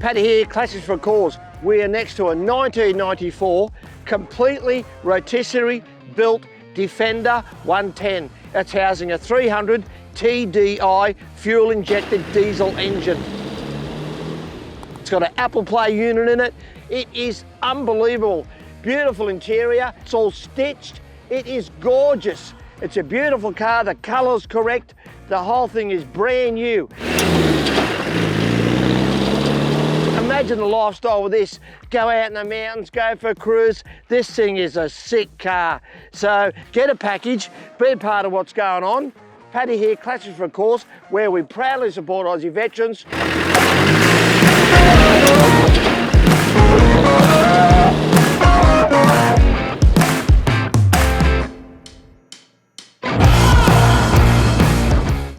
Paddy here, Classics for a Cause. We are next to a 1994 completely rotisserie built Defender 110. It's housing a 300 TDI fuel injected diesel engine. It's got an Apple Play unit in it. It is unbelievable. Beautiful interior. It's all stitched. It is gorgeous. It's a beautiful car. The colour's correct. The whole thing is brand new. Imagine the lifestyle with this. Go out in the mountains, go for a cruise. This thing is a sick car. So get a package, be a part of what's going on. Paddy here, Classics for a Cause, where we proudly support Aussie veterans.